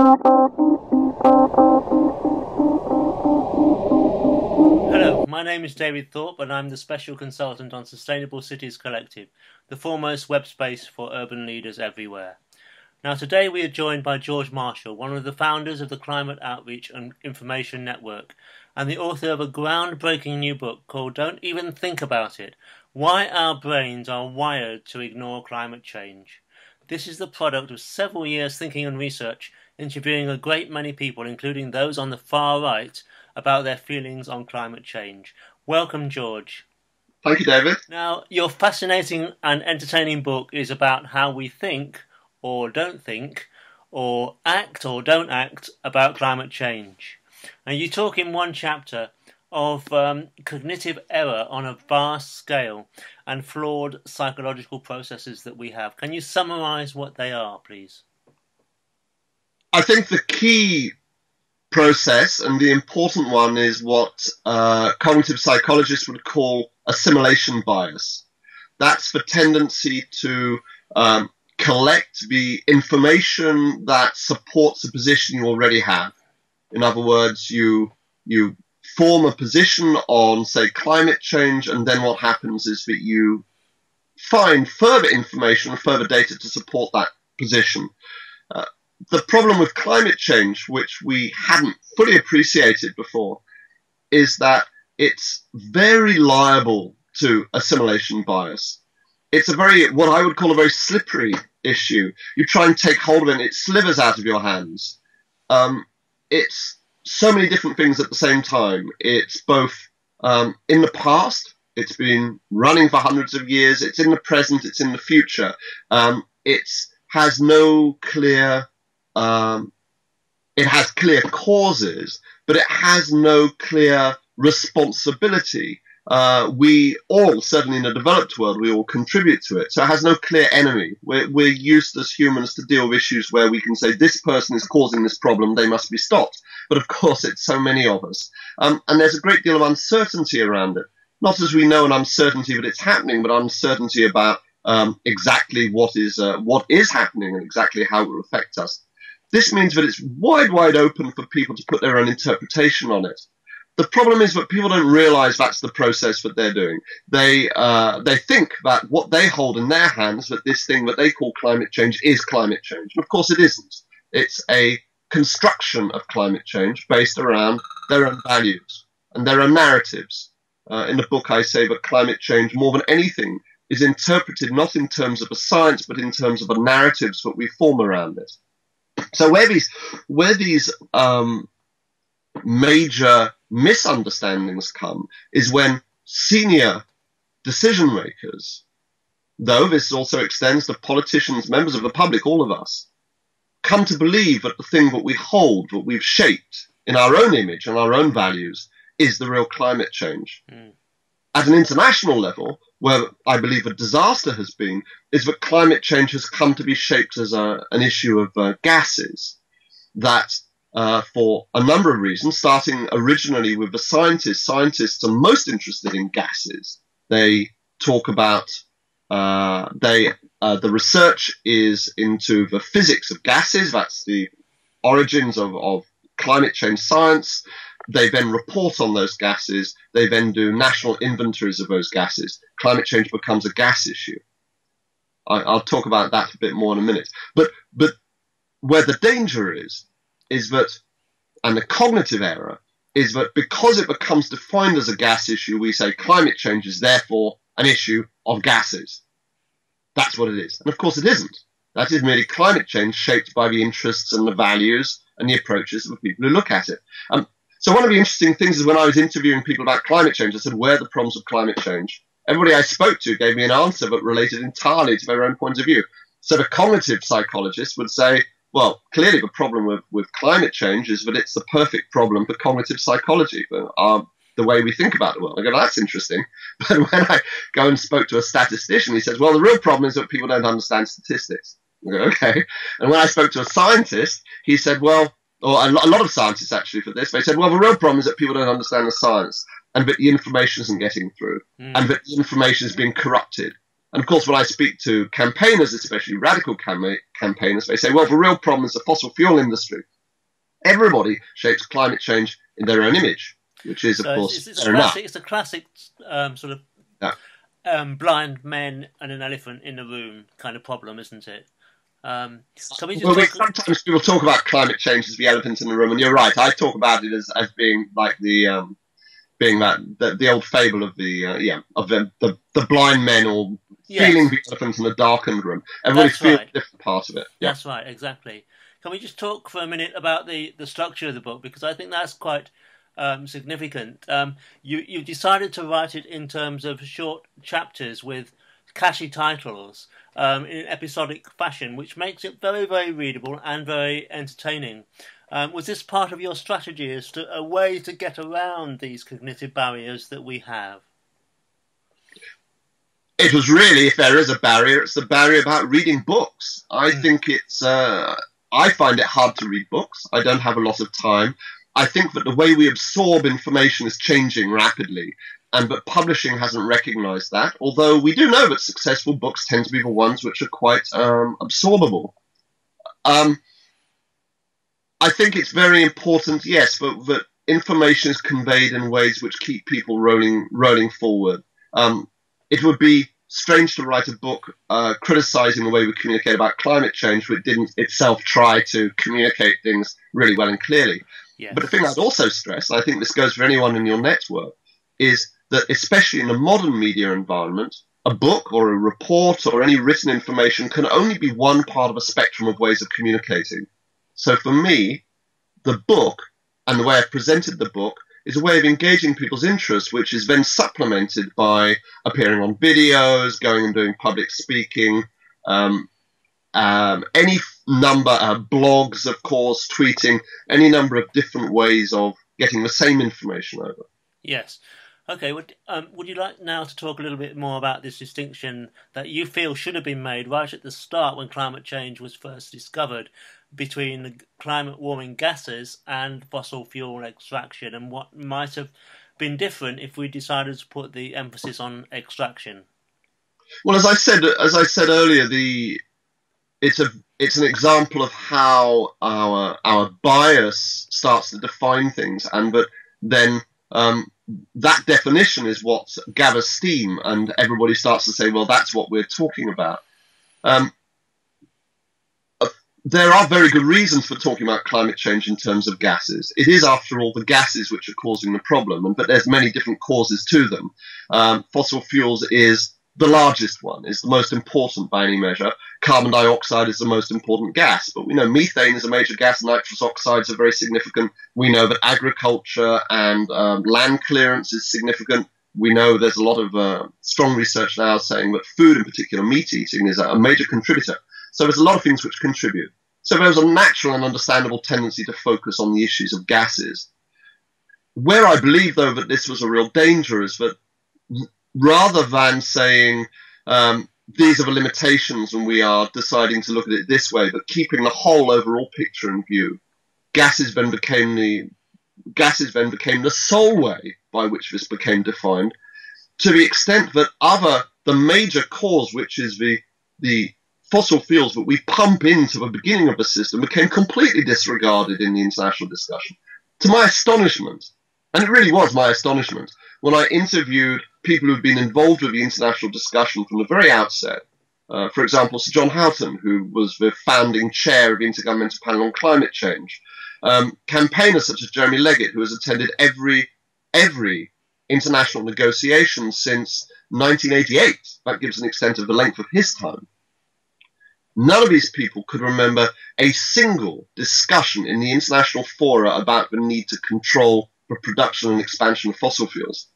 Hello, my name is David Thorpe and I'm the Special Consultant on Sustainable Cities Collective, the foremost web space for urban leaders everywhere. Now today we are joined by George Marshall, one of the founders of the Climate Outreach and Information Network and the author of a groundbreaking new book called Don't Even Think About It: Why Our Brains Are Wired to Ignore Climate Change. This is the product of several years thinking and research, interviewing a great many people, including those on the far right, about their feelings on climate change. Welcome, George. Thank you, David. Now, your fascinating and entertaining book is about how we think, or don't think, or act or don't act about climate change. Now, you talk in one chapter of cognitive error on a vast scale and flawed psychological processes that we have. Can you summarize what they are, please? I think the key process and the important one is what cognitive psychologists would call assimilation bias. That's the tendency to collect the information that supports a position you already have. In other words, you form a position on, say, climate change, and then what happens is that you find further information, further data to support that position. The problem with climate change, which we hadn't fully appreciated before, is that it's very liable to assimilation bias. It's what I would call a very slippery issue. You try and take hold of it and it slithers out of your hands. It's so many different things at the same time. It's both in the past, it's been running for hundreds of years, it's in the present, it's in the future. It has no clear it has clear causes, but it has no clear responsibility. We all, certainly in the developed world, we all contribute to it. So it has no clear enemy. We're used as humans to deal with issues where we can say this person is causing this problem, they must be stopped. But of course, it's so many of us. And there's a great deal of uncertainty around it. Not as we know an uncertainty that it's happening, but uncertainty about exactly what is happening and exactly how it will affect us. This means that it's wide open for people to put their own interpretation on it. The problem is that people don't realize that's the process that they're doing. They think that what they hold in their hands, that this thing that they call climate change is climate change. And of course it isn't. It's a construction of climate change based around their own values and their own narratives. In the book I say that climate change, more than anything, is interpreted not in terms of a science, but in terms of the narratives that we form around it. So where these major misunderstandings come is when senior decision makers, though this also extends to politicians, members of the public, all of us, come to believe that the thing that we hold, that we've shaped in our own image and our own values, is the real climate change. At an international level, where I believe a disaster has been, is that climate change has come to be shaped as an issue of gases. That for a number of reasons, starting originally with the scientists. Scientists are most interested in gases. They talk about, the research is into the physics of gases. That's the origins of climate change science. They then report on those gases. They then do national inventories of those gases. Climate change becomes a gas issue. I'll talk about that a bit more in a minute. But where the danger is that, and the cognitive error, is that because it becomes defined as a gas issue, we say climate change is therefore an issue of gases. That's what it is. And of course it isn't. That is merely climate change shaped by the interests and the values and the approaches of the people who look at it. So one of the interesting things is when I was interviewing people about climate change, I said, where are the problems of climate change? Everybody I spoke to gave me an answer that related entirely to their own point of view. So the cognitive psychologist would say, well, clearly the problem with climate change is that it's the perfect problem for cognitive psychology, the way we think about the world. I go, well, that's interesting. But when I go and spoke to a statistician, he says, well, the real problem is that people don't understand statistics. I go, okay. And when I spoke to a scientist, he said, well, or a lot of scientists actually for this, they said, well, the real problem is that people don't understand the science and that the information isn't getting through and that the information is being corrupted. And of course, when I speak to campaigners, especially radical campaigners, they say, well, the real problem is the fossil fuel industry. Everybody shapes climate change in their own image, which is, of course, fair enough. It's a classic sort of blind men and an elephant in the room kind of problem, isn't it? Sometimes people talk about climate change as the elephant in the room, and you're right. I talk about it as being like the old fable of the blind men, or feeling the elephant in a darkened room. Everybody feels a different part of it. Yeah. That's right, exactly. Can we just talk for a minute about the structure of the book, because I think that's quite significant. You decided to write it in terms of short chapters with catchy titles in episodic fashion, which makes it very, very readable and very entertaining. Was this part of your strategy as to a way to get around these cognitive barriers that we have? It was really, if there is a barrier, it's the barrier about reading books. I think it's, I find it hard to read books. I don't have a lot of time. I think that the way we absorb information is changing rapidly, but publishing hasn't recognized that, although we do know that successful books tend to be the ones which are quite absorbable. I think it's very important, yes, that information is conveyed in ways which keep people rolling forward. It would be strange to write a book criticizing the way we communicate about climate change, which didn't itself try to communicate things really well and clearly. Yes. But the thing I'd also stress, and I think this goes for anyone in your network, is that especially in a modern media environment, a book or a report or any written information can only be one part of a spectrum of ways of communicating. So for me, the book and the way I've presented the book is a way of engaging people's interest, which is then supplemented by appearing on videos, going and doing public speaking, any number of blogs, of course, tweeting, any number of different ways of getting the same information over. Yes. Okay, would you like now to talk a little bit more about this distinction that you feel should have been made right at the start when climate change was first discovered, between the climate warming gases and fossil fuel extraction, and what might have been different if we decided to put the emphasis on extraction? Well, as I said earlier, it's an example of how our bias starts to define things, and but then that definition is what gathers steam, and everybody starts to say, well, that's what we're talking about. There are very good reasons for talking about climate change in terms of gases. It is, after all, the gases which are causing the problem, but there's many different causes to them. Fossil fuels is the largest one, is the most important by any measure. Carbon dioxide is the most important gas, but we know methane is a major gas, nitrous oxides are very significant. We know that agriculture and land clearance is significant. We know there's a lot of strong research now saying that food, in particular meat eating, is a major contributor. So there's a lot of things which contribute. So there's a natural and understandable tendency to focus on the issues of gases. Where I believe, though, that this was a real danger is that rather than saying these are the limitations and we are deciding to look at it this way, but keeping the whole overall picture in view, gases then became the sole way by which this became defined, to the extent that the major cause, which is the fossil fuels that we pump into the beginning of the system, became completely disregarded in the international discussion. To my astonishment, and it really was my astonishment, when I interviewed people who've been involved with the international discussion from the very outset, for example, Sir John Houghton, who was the founding chair of the Intergovernmental Panel on Climate Change, campaigners such as Jeremy Leggett, who has attended every international negotiation since 1988. That gives an extent of the length of his time. None of these people could remember a single discussion in the international fora about the need to control the production and expansion of fossil fuels.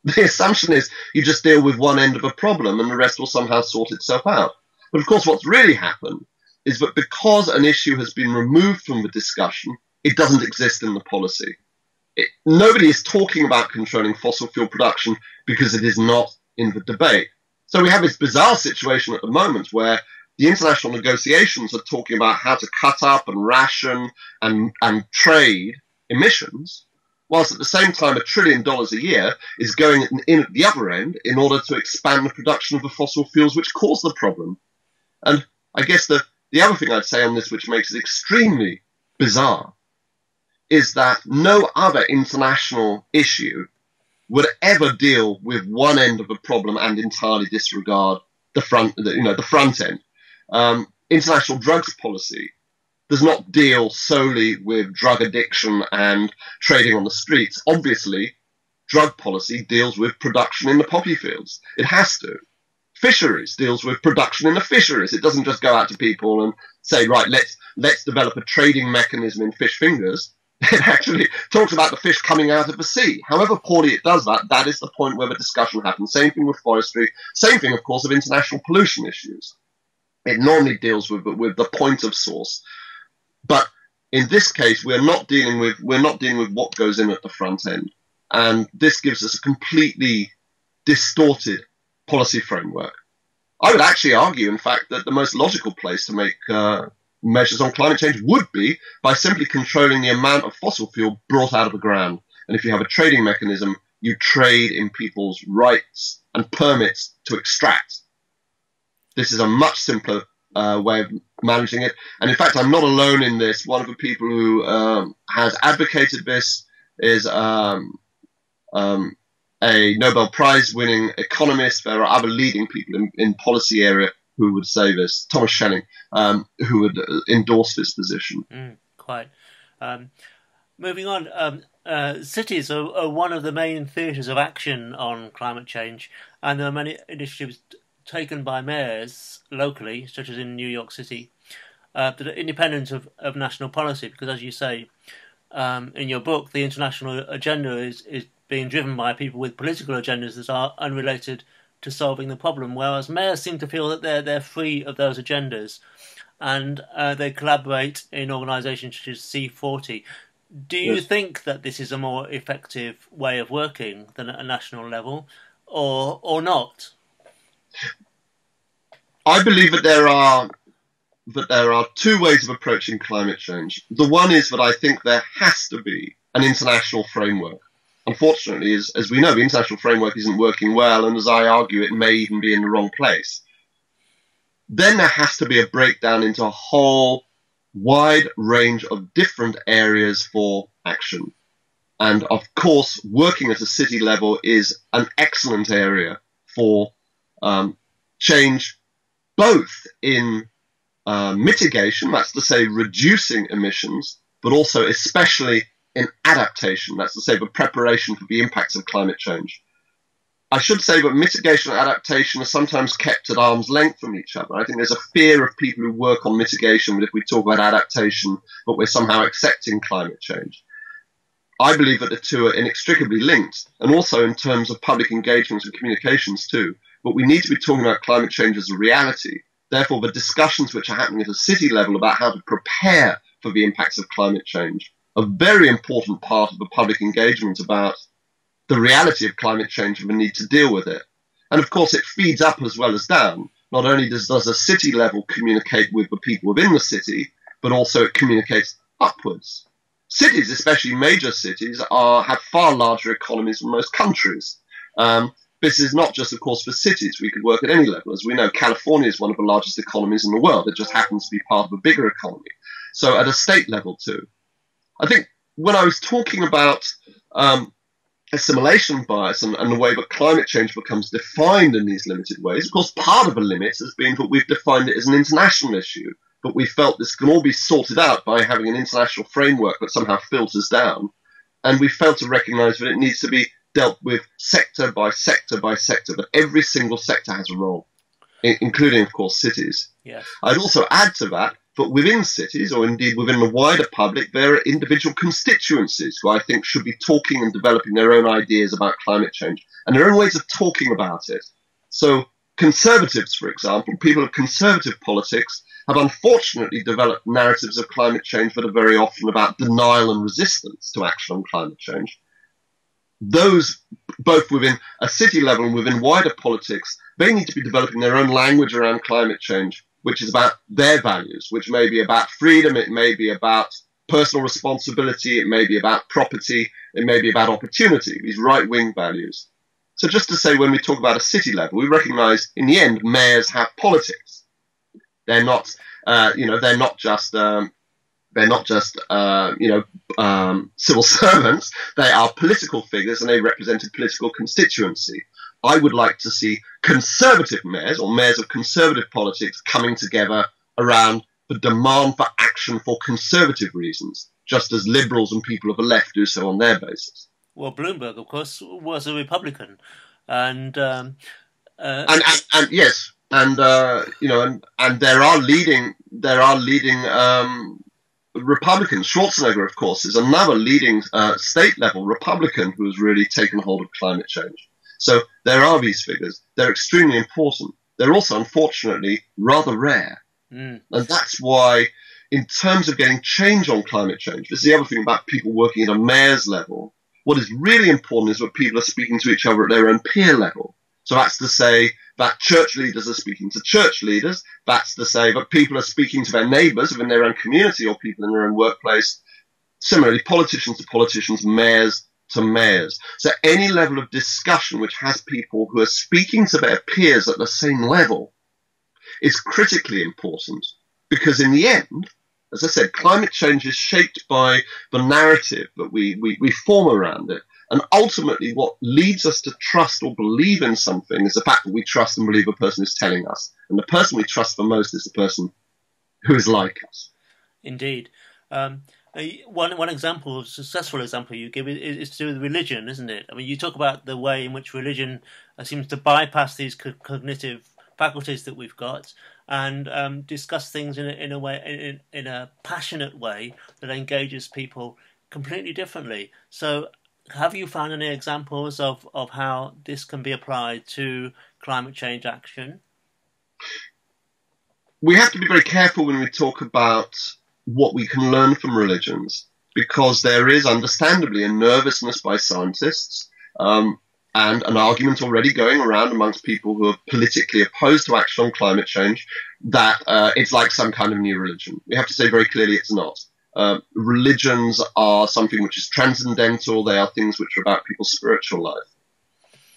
The assumption is you just deal with one end of a problem and the rest will somehow sort itself out. But of course what's really happened is that because an issue has been removed from the discussion, it doesn't exist in the policy. Nobody is talking about controlling fossil fuel production because it is not in the debate. So we have this bizarre situation at the moment where the international negotiations are talking about how to cut up and ration and trade emissions, whilst at the same time $1 trillion a year is going in at the other end in order to expand the production of the fossil fuels which cause the problem. And I guess the other thing I'd say on this, which makes it extremely bizarre, is that no other international issue would ever deal with one end of a problem and entirely disregard the front end. International drugs policy does not deal solely with drug addiction and trading on the streets. Obviously, drug policy deals with production in the poppy fields. It has to. Fisheries deals with production in the fisheries. It doesn't just go out to people and say, right, let's develop a trading mechanism in fish fingers. It actually talks about the fish coming out of the sea. However poorly it does that, that is the point where the discussion happens. Same thing with forestry. Same thing, of course, of international pollution issues. It normally deals with the point of source. But in this case, we're not dealing with what goes in at the front end. And this gives us a completely distorted policy framework. I would actually argue, in fact, that the most logical place to make measures on climate change would be by simply controlling the amount of fossil fuel brought out of the ground. And if you have a trading mechanism, you trade in people's rights and permits to extract. This is a much simpler way of managing it. And in fact, I'm not alone in this. One of the people who has advocated this is a Nobel Prize-winning economist. There are other leading people in policy area who would say this. Thomas Schelling, who would endorse this position. Quite. Moving on, cities are one of the main theatres of action on climate change, and there are many initiatives taken by mayors locally, such as in New York City, that are independent of national policy, because as you say in your book, the international agenda is being driven by people with political agendas that are unrelated to solving the problem, whereas mayors seem to feel that they're free of those agendas, and they collaborate in organisations such as C40. Do you think that this is a more effective way of working than at a national level, or not? I believe that there are two ways of approaching climate change. The one is that I think there has to be an international framework. Unfortunately, as we know, the international framework isn't working well, and as I argue, it may even be in the wrong place. Then there has to be a breakdown into a whole wide range of different areas for action. And of course, working at a city level is an excellent area for change, both in mitigation, that's to say reducing emissions, but also especially in adaptation, that's to say the preparation for the impacts of climate change. I should say that mitigation and adaptation are sometimes kept at arm's length from each other. I think there's a fear of people who work on mitigation that if we talk about adaptation, that we're somehow accepting climate change. I believe that the two are inextricably linked, and also in terms of public engagements and communications too. But we need to be talking about climate change as a reality. Therefore, the discussions which are happening at a city level about how to prepare for the impacts of climate change are a very important part of the public engagement about the reality of climate change and the need to deal with it. And of course, it feeds up as well as down. Not only does a city level communicate with the people within the city, but also it communicates upwards. Cities, especially major cities, have far larger economies than most countries. This is not just, of course, for cities. We could work at any level. As we know, California is one of the largest economies in the world. It just happens to be part of a bigger economy. So at a state level too. I think when I was talking about assimilation bias and the way that climate change becomes defined in these limited ways, of course, part of the limit has been that we've defined it as an international issue, but we felt this can all be sorted out by having an international framework that somehow filters down, and we failed to recognize that it needs to be dealt with sector by sector by sector, that every single sector has a role, including, of course, cities. Yes. I'd also add to that, but within cities, or indeed within the wider public, there are individual constituencies who I think should be talking and developing their own ideas about climate change and their own ways of talking about it. So conservatives, for example, people of conservative politics, have unfortunately developed narratives of climate change that are very often about denial and resistance to action on climate change. Those, both within a city level and within wider politics, they need to be developing their own language around climate change, which is about their values, which may be about freedom, it may be about personal responsibility, it may be about property, it may be about opportunity, these right-wing values. So just to say, when we talk about a city level, we recognize in the end mayors have politics. They're not, they're not just They're not just, civil servants. They are political figures, and they represent a political constituency. I would like to see conservative mayors, or mayors of conservative politics, coming together around the demand for action for conservative reasons, just as liberals and people of the left do so on their basis. Well, Bloomberg, of course, was a Republican, and yes, and there are leading Republicans. Schwarzenegger, of course, is another leading state level Republican who has really taken hold of climate change. So there are these figures. They're extremely important. They're also, unfortunately, rather rare. And that's why, in terms of getting change on climate change, this is the other thing about people working at a mayor's level. What is really important is that people are speaking to each other at their own peer level. So that's to say that church leaders are speaking to church leaders. That's to say that people are speaking to their neighbours within their own community or people in their own workplace. Similarly, politicians to politicians, mayors to mayors. So any level of discussion which has people who are speaking to their peers at the same level is critically important, because in the end, as I said, climate change is shaped by the narrative that we form around it. And ultimately, what leads us to trust or believe in something is the fact that we trust and believe the person is telling us. And the person we trust the most is the person who is like us. Indeed. One example, a successful example you give is to do with religion, isn't it? I mean, you talk about the way in which religion seems to bypass these cognitive faculties that we've got and discuss things in a passionate way that engages people completely differently. So have you found any examples of how this can be applied to climate change action? We have to be very careful when we talk about what we can learn from religions, because there is understandably a nervousness by scientists and an argument already going around amongst people who are politically opposed to action on climate change that it's like some kind of new religion. We have to say very clearly it's not. Religions are something which is transcendental. They are things which are about people's spiritual life.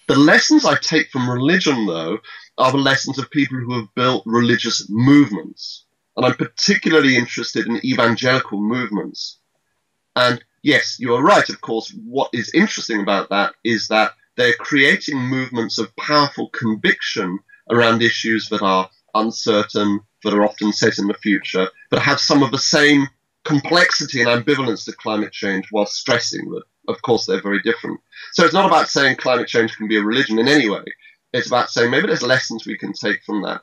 The lessons I take from religion, though, are the lessons of people who have built religious movements. And I'm particularly interested in evangelical movements. And yes, you are right, of course. What is interesting about that is that they're creating movements of powerful conviction around issues that are uncertain, that are often set in the future, but have some of the same complexity and ambivalence to climate change while stressing that, of course, they're very different. So it's not about saying climate change can be a religion in any way. It's about saying maybe there's lessons we can take from that.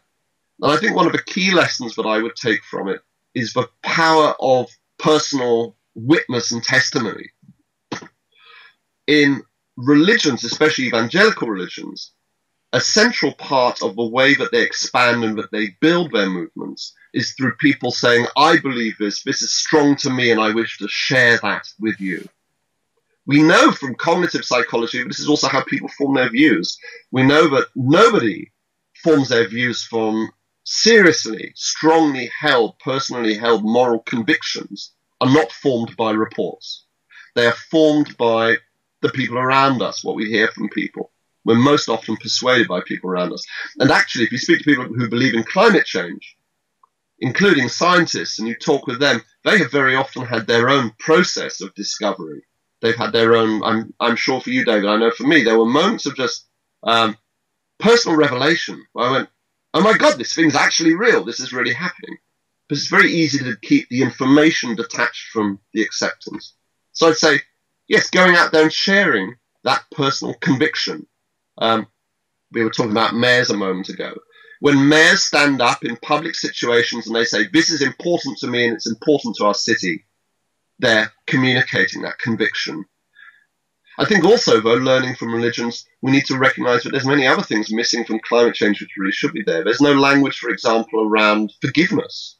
And I think one of the key lessons that I would take from it is the power of personal witness and testimony. In religions, especially evangelical religions, a central part of the way that they expand and that they build their movements is through people saying, I believe this is strong to me, and I wish to share that with you. We know from cognitive psychology, this is also how people form their views. We know that nobody forms their views from seriously, strongly held, personally held moral convictions are not formed by reports. They are formed by the people around us, what we hear from people. We're most often persuaded by people around us. And actually, if you speak to people who believe in climate change, including scientists, and you talk with them, they have very often had their own process of discovery. They've had their own, I'm sure for you, David, I know for me, there were moments of just personal revelation where I went, oh my God, this thing's actually real. This is really happening. But it's very easy to keep the information detached from the acceptance. So I'd say, yes, going out there and sharing that personal conviction. We were talking about mayors a moment ago. When mayors stand up in public situations and they say, this is important to me and it's important to our city, they're communicating that conviction. I think also, though, learning from religions, we need to recognize that there's many other things missing from climate change which really should be there. There's no language, for example, around forgiveness.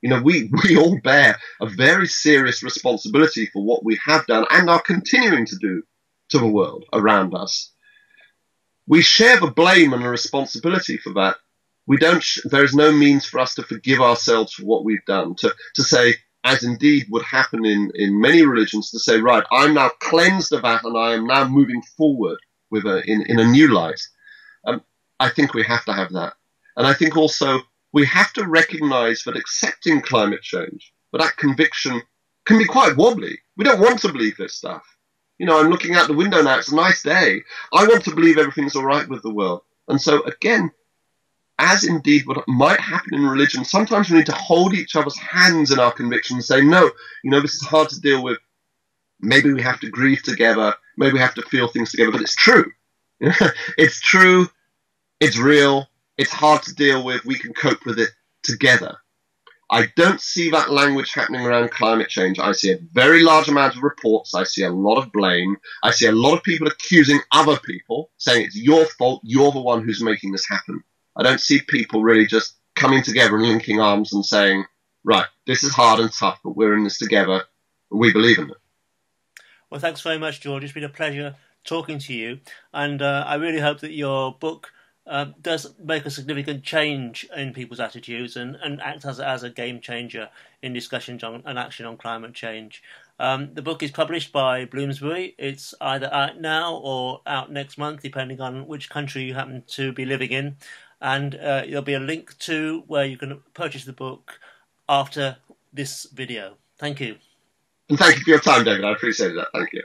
You know, we all bear a very serious responsibility for what we have done and are continuing to do to the world around us. We share the blame and the responsibility for that. There is no means for us to forgive ourselves for what we've done, to say, as indeed would happen in many religions, to say, right, I'm now cleansed of that and I am now moving forward with in a new light. I think we have to have that. And I think also we have to recognize that accepting climate change but that conviction can be quite wobbly. We don't want to believe this stuff. You know, I'm looking out the window now. It's a nice day. I want to believe everything's all right with the world. And so, again, as indeed what might happen in religion, sometimes we need to hold each other's hands in our conviction and say, no, you know, this is hard to deal with. Maybe we have to grieve together. Maybe we have to feel things together. But it's true. It's true. It's real. It's hard to deal with. We can cope with it together. I don't see that language happening around climate change. I see a very large amount of reports. I see a lot of blame. I see a lot of people accusing other people, saying it's your fault. You're the one who's making this happen. I don't see people really just coming together and linking arms and saying, right, this is hard and tough, but we're in this together and we believe in it. Well, thanks very much, George. It's been a pleasure talking to you. And I really hope that your book does make a significant change in people's attitudes and acts as a game changer in discussions on and action on climate change. The book is published by Bloomsbury. It's either out now or out next month, depending on which country you happen to be living in. And there'll be a link to where you can purchase the book after this video. Thank you. And thank you for your time, David. I appreciate that. Thank you.